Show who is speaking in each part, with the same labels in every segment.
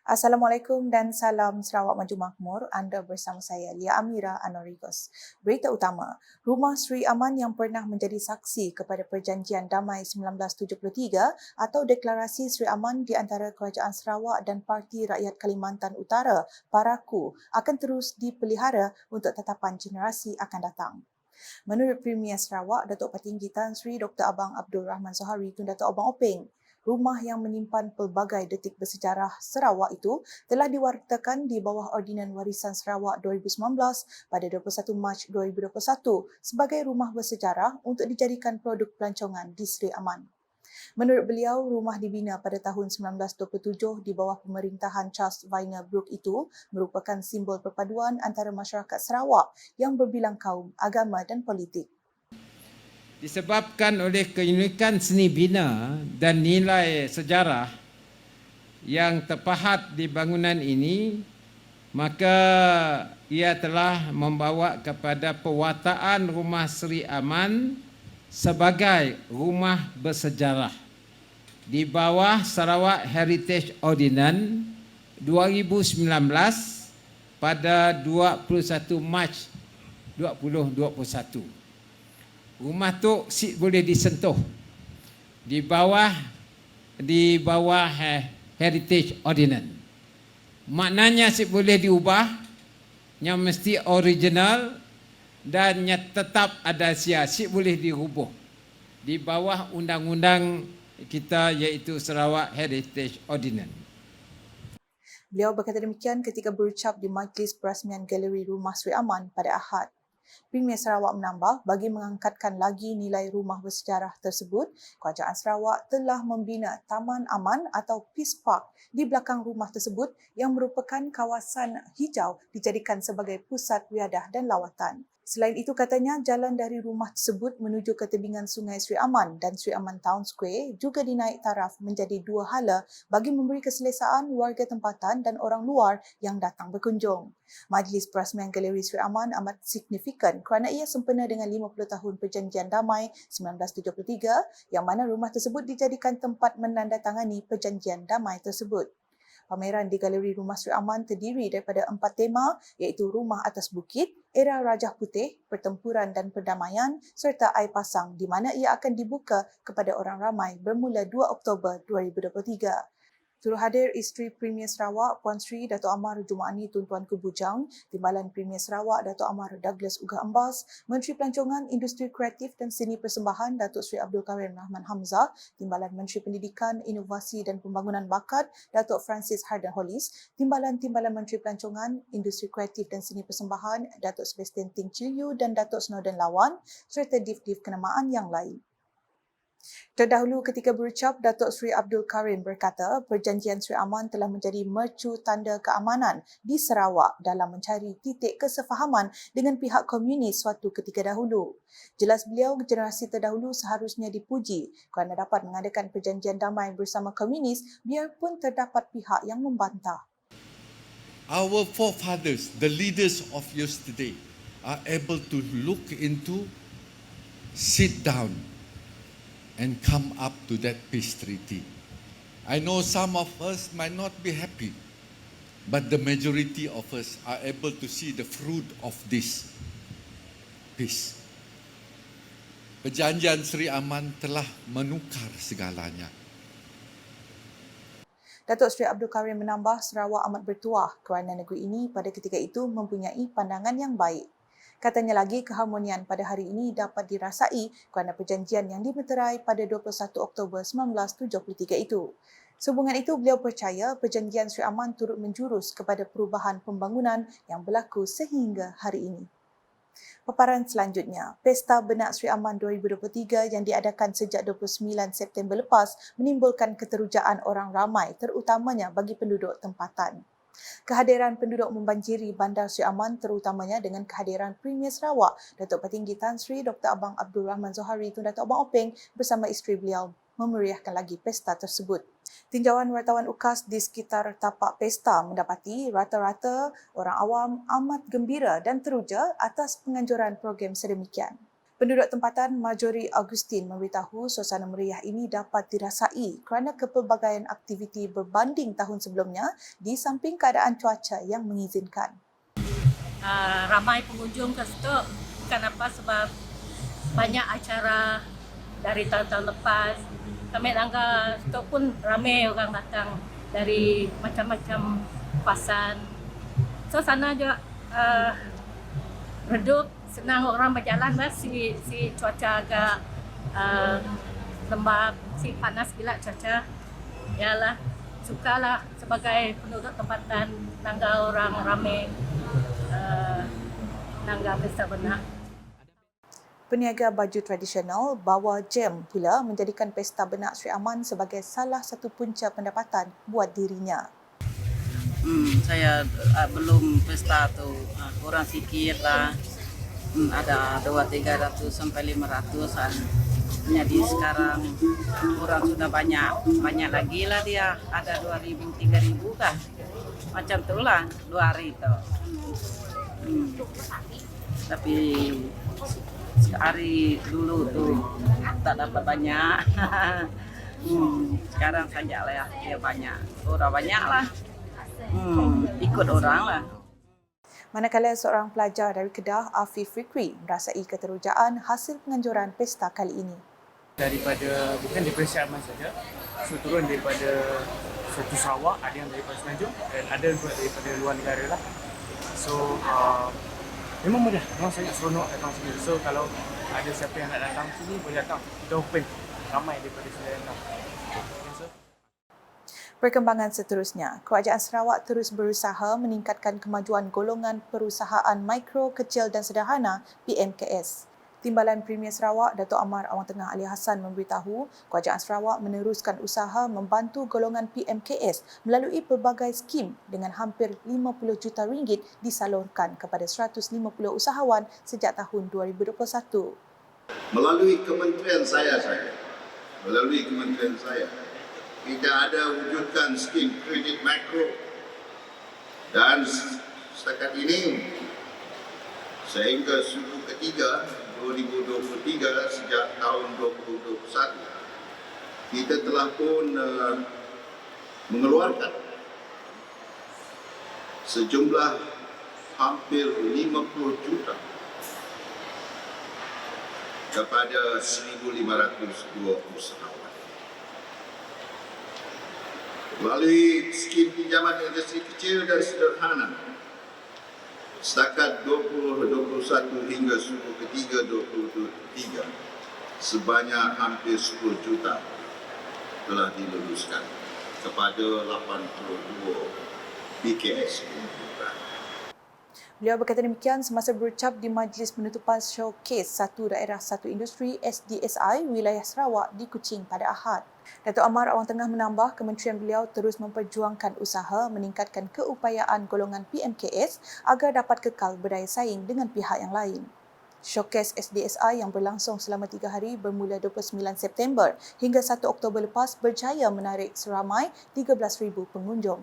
Speaker 1: Assalamualaikum dan salam Sarawak Maju Makmur. Anda bersama saya, Lia Amira Anorigos. Berita utama, Rumah Sri Aman yang pernah menjadi saksi kepada Perjanjian Damai 1973 atau Deklarasi Sri Aman di antara Kerajaan Sarawak dan Parti Rakyat Kalimantan Utara, PARAKU, akan terus dipelihara untuk tetapan generasi akan datang. Menurut Premier Sarawak, Datuk Petinggi Tan Sri Dr. Abang Abdul Rahman Zohari Tun Datuk Abang Openg, rumah yang menyimpan pelbagai detik bersejarah Sarawak itu telah diwartakan di bawah Ordinan Warisan Sarawak 2019 pada 21 Mac 2021 sebagai rumah bersejarah untuk dijadikan produk pelancongan di Sri Aman. Menurut beliau, rumah dibina pada tahun 1927 di bawah pemerintahan Charles Vyner Brooke itu merupakan simbol perpaduan antara masyarakat Sarawak yang berbilang kaum, agama dan politik.
Speaker 2: Disebabkan oleh keunikan seni bina dan nilai sejarah yang terpahat di bangunan ini, maka ia telah membawa kepada pewataan Rumah Sri Aman sebagai rumah bersejarah di bawah Sarawak Heritage Ordinance 2019 pada 21 Mac 2021. Rumah tu boleh disentuh di bawah Heritage Ordinance. Maknanya boleh diubah, yang mesti original dan yang tetap ada boleh dirubuh di bawah undang-undang kita iaitu Sarawak Heritage Ordinance.
Speaker 1: Beliau berkata demikian ketika berucap di majlis perasmian Galeri Rumah Sri Aman pada Ahad. Premier Sarawak menambah, bagi mengangkatkan lagi nilai rumah bersejarah tersebut, Kerajaan Sarawak telah membina Taman Aman atau Peace Park di belakang rumah tersebut yang merupakan kawasan hijau dijadikan sebagai pusat riadah dan lawatan. Selain itu, katanya, jalan dari rumah tersebut menuju ke tebingan Sungai Sri Aman dan Sri Aman Town Square juga dinaik taraf menjadi dua hala bagi memberi keselesaan warga tempatan dan orang luar yang datang berkunjung. Majlis Perasmian Galeri Sri Aman amat signifikan kerana ia sempena dengan 50 tahun Perjanjian Damai 1973 yang mana rumah tersebut dijadikan tempat menandatangani Perjanjian Damai tersebut. Pameran di Galeri Rumah Sri Aman terdiri daripada 4 tema iaitu Rumah Atas Bukit, Era Rajah Putih, Pertempuran dan Perdamaian serta Air Pasang di mana ia akan dibuka kepada orang ramai bermula 2 Oktober 2023. Turut hadir isteri Premier Sarawak Puan Sri Dato' Amar Jumaani Tun Tuanku Bujang, Timbalan Premier Sarawak Dato' Amar Douglas Ugah Embas, Menteri Pelancongan, Industri Kreatif dan Seni Persembahan Datuk Seri Abdul Karim Rahman Hamzah, Timbalan Menteri Pendidikan, Inovasi dan Pembangunan Bakat Datuk Francis Harden Hollis, Timbalan Menteri Pelancongan, Industri Kreatif dan Seni Persembahan Datuk Sebastian Ting Chiu dan Datuk Snowden Lawan serta div-div kenamaan yang lain. Terdahulu ketika berucap, Datuk Seri Abdul Karim berkata Perjanjian Sri Aman telah menjadi mercu tanda keamanan di Sarawak dalam mencari titik kesefahaman dengan pihak komunis suatu ketika dahulu. Jelas beliau, generasi terdahulu seharusnya dipuji kerana dapat mengadakan perjanjian damai bersama komunis biarpun terdapat pihak yang membantah.
Speaker 3: Our forefathers, the leaders of yesterday, are able to look into, sit down, and come up to that peace treaty. I know some of us might not be happy, but the majority of us are able to see the fruit of this peace. Perjanjian Sri Aman telah menukar segalanya.
Speaker 1: Datuk Seri Abdul Karim menambah Sarawak amat bertuah kerana negeri ini pada ketika itu mempunyai pandangan yang baik. Katanya lagi, keharmonian pada hari ini dapat dirasai kerana perjanjian yang dimeterai pada 21 Oktober 1973 itu. Sehubungan itu, beliau percaya perjanjian Sri Aman turut menjurus kepada perubahan pembangunan yang berlaku sehingga hari ini. Paparan selanjutnya, Pesta Benak Sri Aman 2023 yang diadakan sejak 29 September lepas menimbulkan keterujaan orang ramai terutamanya bagi penduduk tempatan. Kehadiran penduduk membanjiri Bandar Sri Aman terutamanya dengan kehadiran Premier Sarawak, Datuk Petinggi Tan Sri Dr. Abang Abdul Rahman Zohari Tun Datuk Abang Openg bersama isteri beliau memeriahkan lagi pesta tersebut. Tinjauan wartawan UKAS di sekitar tapak pesta mendapati rata-rata orang awam amat gembira dan teruja atas penganjuran program sedemikian. Penduduk tempatan Marjorie Augustine memberitahu suasana meriah ini dapat dirasai kerana kepelbagaian aktiviti berbanding tahun sebelumnya di samping keadaan cuaca yang mengizinkan.
Speaker 4: Ramai pengunjung ke situ. Kenapa? Sebab banyak acara dari tahun-tahun lepas. Kami Langgar situ pun ramai orang datang dari macam-macam kawasan. So sana juga redup, senang orang berjalan lah. Si cuaca agak lembab, si panas gila cuaca. Yalah, sukalah sebagai penduduk tempatan Langgar orang ramai Langgar Pesta Benak.
Speaker 1: Peniaga baju tradisional bawa jam pula menjadikan Pesta Benak Sri Aman sebagai salah satu punca pendapatan buat dirinya.
Speaker 5: Saya belum pesta tu kurang sikit lah. Ada 200-300 sampai 500-an. Jadi sekarang kurang sudah banyak lagi lah dia. Ada 2.000-3.000 kan. Macam tu lah 2 hari tu. Tapi hari dulu tu tak dapat banyak. Sekarang saja lah ya, dia banyak. Orang banyak lah. Ikut orang lah.
Speaker 1: Manakala seorang pelajar dari Kedah, Afif Fikri, merasai keterujaan hasil penganjuran pesta kali ini.
Speaker 6: Bukan daripada Sri Aman saja, so turun daripada satu Sarawak, ada yang daripada Semenanjung dan ada juga daripada luar negara lah. So memang mudah, memang sangat seronok datang sini. So kalau ada siapa yang nak datang sini boleh datang, kita open, ramai daripada sini datang.
Speaker 1: Perkembangan seterusnya, Kerajaan Sarawak terus berusaha meningkatkan kemajuan golongan perusahaan mikro, kecil dan sederhana PMKS. Timbalan Premier Sarawak, Datuk Amar Awang Tengah Ali Hassan memberitahu Kerajaan Sarawak meneruskan usaha membantu golongan PMKS melalui pelbagai skim dengan hampir 50 juta ringgit disalurkan kepada 150 usahawan sejak tahun 2021.
Speaker 7: Melalui kementerian saya, kita ada wujudkan skim kredit makro dan setakat ini sehingga suku ketiga 2023 sejak tahun 2021 kita telah pun mengeluarkan sejumlah hampir 50 juta kepada 1.502 usahawan. Melalui skim pinjaman industri kecil dan sederhana setakat 2021 hingga suku ketiga 2023 sebanyak hampir 10 juta telah diluluskan kepada 82 PKS.
Speaker 1: Beliau berkata demikian semasa berucap di majlis penutupan showcase Satu Daerah Satu Industri SDSI wilayah Sarawak di Kuching pada Ahad. Datuk Amar Awang Tengah menambah kementerian beliau terus memperjuangkan usaha meningkatkan keupayaan golongan PMKS agar dapat kekal berdaya saing dengan pihak yang lain. Showcase SDSI yang berlangsung selama 3 hari bermula 29 September hingga 1 Oktober lepas berjaya menarik seramai 13,000 pengunjung.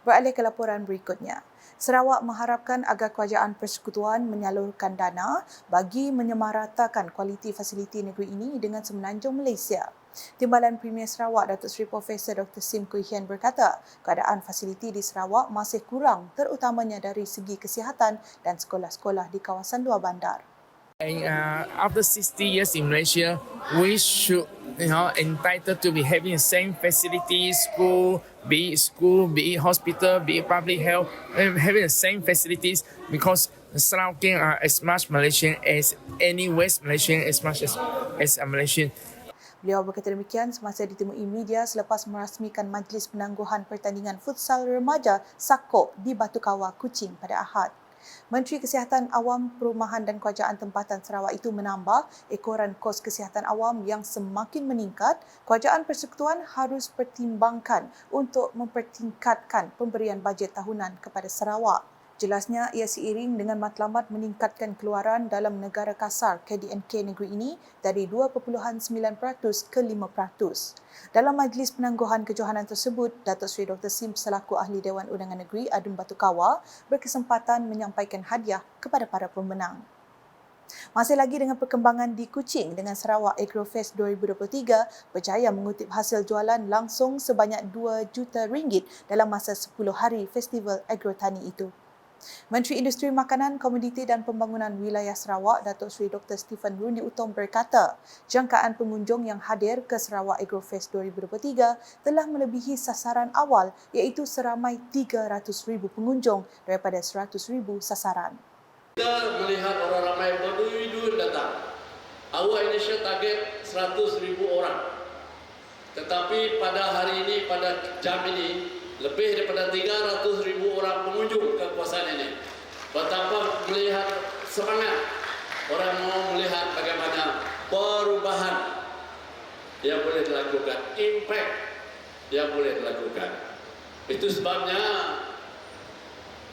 Speaker 1: Beralih ke laporan berikutnya. Sarawak mengharapkan agar Kerajaan Persekutuan menyalurkan dana bagi menyamaratakan kualiti fasiliti negeri ini dengan semenanjung Malaysia. Timbalan Premier Sarawak Datuk Seri Profesor Dr. Sim Kui Hian berkata, keadaan fasiliti di Sarawak masih kurang terutamanya dari segi kesihatan dan sekolah-sekolah di kawasan luar bandar.
Speaker 8: And after 60 years in Malaysia, we should, entitled to be having the same facilities, school, be it hospital, be it public health, having the same facilities because Sarawakian are as much Malaysian as any West Malaysian, as much as a Malaysian.
Speaker 1: Beliau berkata demikian semasa ditemui media selepas merasmikan Majlis Penangguhan Pertandingan Futsal Remaja SAKOP di Batu Kawah, Kuching pada Ahad. Menteri Kesihatan Awam, Perumahan dan Kerajaan Tempatan Sarawak itu menambah ekoran kos kesihatan awam yang semakin meningkat, Kerajaan Persekutuan harus pertimbangkan untuk mempertingkatkan pemberian bajet tahunan kepada Sarawak. Jelasnya ia seiring dengan matlamat meningkatkan keluaran dalam negara kasar KDNK negeri ini dari 2.9% ke 5%. Dalam majlis penangguhan kejohanan tersebut, Datuk Seri Dr. Sim selaku Ahli Dewan Undangan Negeri Adun Batu Kawah berkesempatan menyampaikan hadiah kepada para pemenang. Masih lagi dengan perkembangan di Kuching dengan Sarawak Agrofest 2023 berjaya mengutip hasil jualan langsung sebanyak RM2 juta dalam masa 10 hari Festival Agrotani itu. Menteri Industri Makanan, Komoditi dan Pembangunan Wilayah Sarawak, Datuk Seri Dr. Stephen Rundi Utom berkata, jangkaan pengunjung yang hadir ke Sarawak Agrofest 2023 telah melebihi sasaran awal iaitu seramai 300,000 pengunjung daripada 100,000 sasaran.
Speaker 9: Kita melihat orang ramai berduyun datang. Our initial target 100,000 orang. Tetapi pada hari ini, pada jam ini, lebih daripada 300,000 orang pengunjung ke kawasan ini. Betapa melihat semangat orang mau melihat bagaimana perubahan yang boleh dilakukan, impact yang boleh dilakukan. Itu sebabnya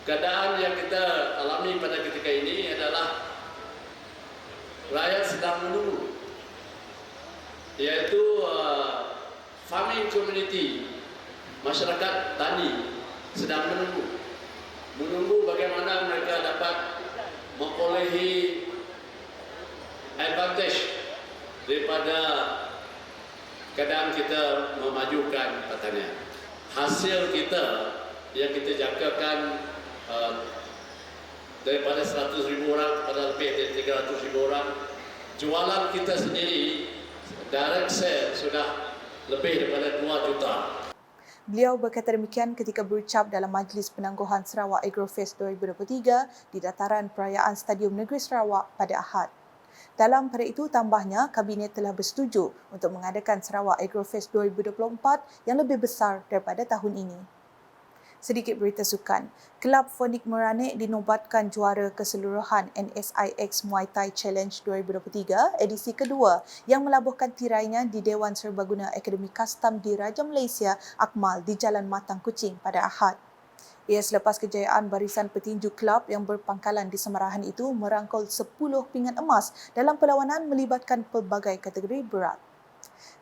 Speaker 9: keadaan yang kita alami pada ketika ini adalah rakyat sedang menunggu, yaitu farming community, masyarakat tani sedang menunggu bagaimana mereka dapat memperolehi advantage daripada keadaan kita memajukan pertanian. Hasil kita yang kita jangkakan daripada 100,000 orang kepada lebih dari 300,000 orang, jualan kita sendiri direct sale sudah lebih daripada 2 juta.
Speaker 1: Beliau berkata demikian ketika berucap dalam Majlis Penangguhan Sarawak Agrofest 2023 di dataran perayaan Stadium Negeri Sarawak pada Ahad. Dalam pada itu, tambahnya, Kabinet telah bersetuju untuk mengadakan Sarawak Agrofest 2024 yang lebih besar daripada tahun ini. Sedikit berita sukan. Kelab Phonik Meranik dinobatkan juara keseluruhan NSIX Muay Thai Challenge 2023 edisi kedua yang melabuhkan tirainya di Dewan Serbaguna Akademi Kastam di Raja Malaysia Akmal di Jalan Matang Kuching pada Ahad. Ia selepas kejayaan barisan petinju kelab yang berpangkalan di Semarahan itu merangkul 10 pingat emas dalam perlawanan melibatkan pelbagai kategori berat.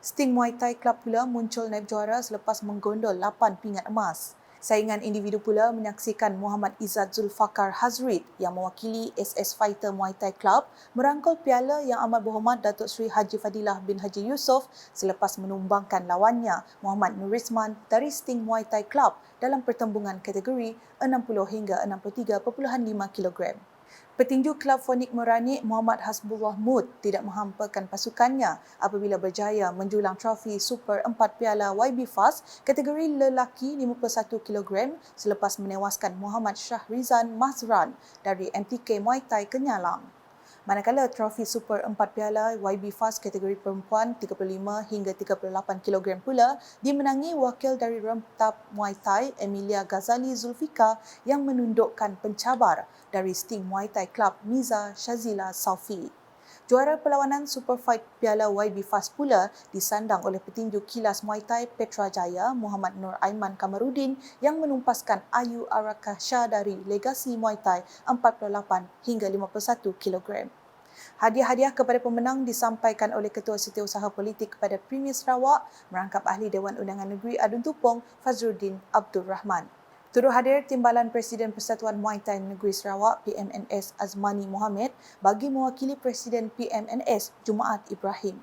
Speaker 1: Sting Muay Thai Club pula muncul naib juara selepas menggondol 8 pingat emas. Saingan individu pula menyaksikan Muhammad Izzat Zulfakar Hazrid yang mewakili SS Fighter Muay Thai Club merangkul piala yang amat berhormat Datuk Seri Haji Fadilah bin Haji Yusof selepas menumbangkan lawannya Muhammad Nurizman dari Sting Muay Thai Club dalam pertembungan kategori 60 hingga 63.5 kg. Petinju Kelab Phonik Meranik Muhammad Hasbullah Mud tidak menghampakan pasukannya apabila berjaya menjulang trofi Super 4 Piala YB Fast kategori lelaki 51 kg selepas menewaskan Muhammad Shahrizan Mazran dari MTK Muay Thai Kenyalang. Manakala trofi Super 4 Piala YB Fast kategori perempuan 35 hingga 38 kg pula dimenangi wakil dari Remptab Muay Thai Emilia Ghazali Zulfika yang menundukkan pencabar dari Sting Muay Thai Club Miza Shazila Saufi. Juara perlawanan Super Fight Piala YB Fast pula disandang oleh petinju kilas Muay Thai Petra Jaya Muhammad Nur Aiman Kamarudin yang menumpaskan Ayu Arakasha dari Legasi Muay Thai 48 hingga 51 kg. Hadiah-hadiah kepada pemenang disampaikan oleh Ketua Setiausaha Politik kepada Premier Sarawak merangkap Ahli Dewan Undangan Negeri Adun Tupong Fazruddin Abdul Rahman. Turut hadir Timbalan Presiden Persatuan Muay Thai Negeri Sarawak PMNS Azmani Mohammed bagi mewakili Presiden PMNS Jumaat Ibrahim.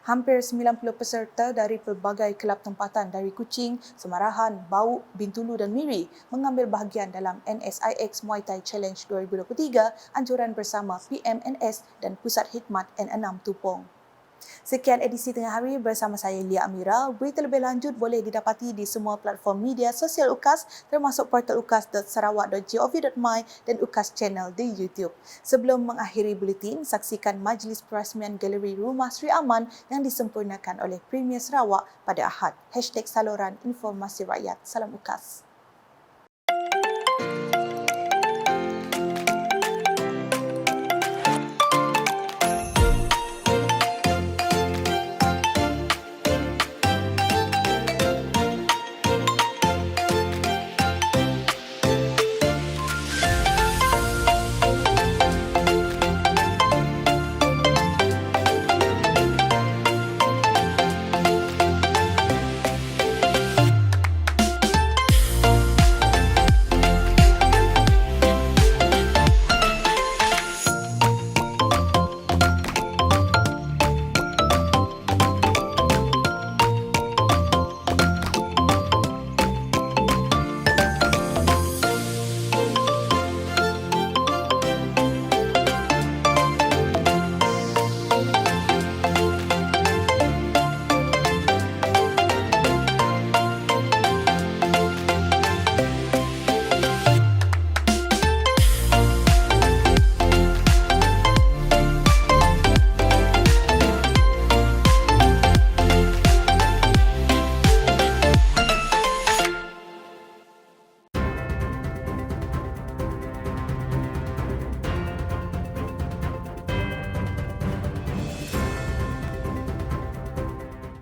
Speaker 1: Hampir 90 peserta dari pelbagai kelab tempatan dari Kuching, Semarahan, Bauk, Bintulu dan Miri mengambil bahagian dalam NSIX Muay Thai Challenge 2023 anjuran bersama PMNS dan Pusat Khidmat N6 Tupong. Sekian edisi tengah hari bersama saya Lia Amira. Berita lebih lanjut boleh didapati di semua platform media sosial UKAS termasuk portal ukas.sarawak.gov.my dan UKAS Channel di YouTube. Sebelum mengakhiri buletin, saksikan majlis perasmian Galeri Rumah Sri Aman yang disempurnakan oleh Premier Sarawak pada Ahad. #Saluran Informasi Rakyat. Salam UKAS.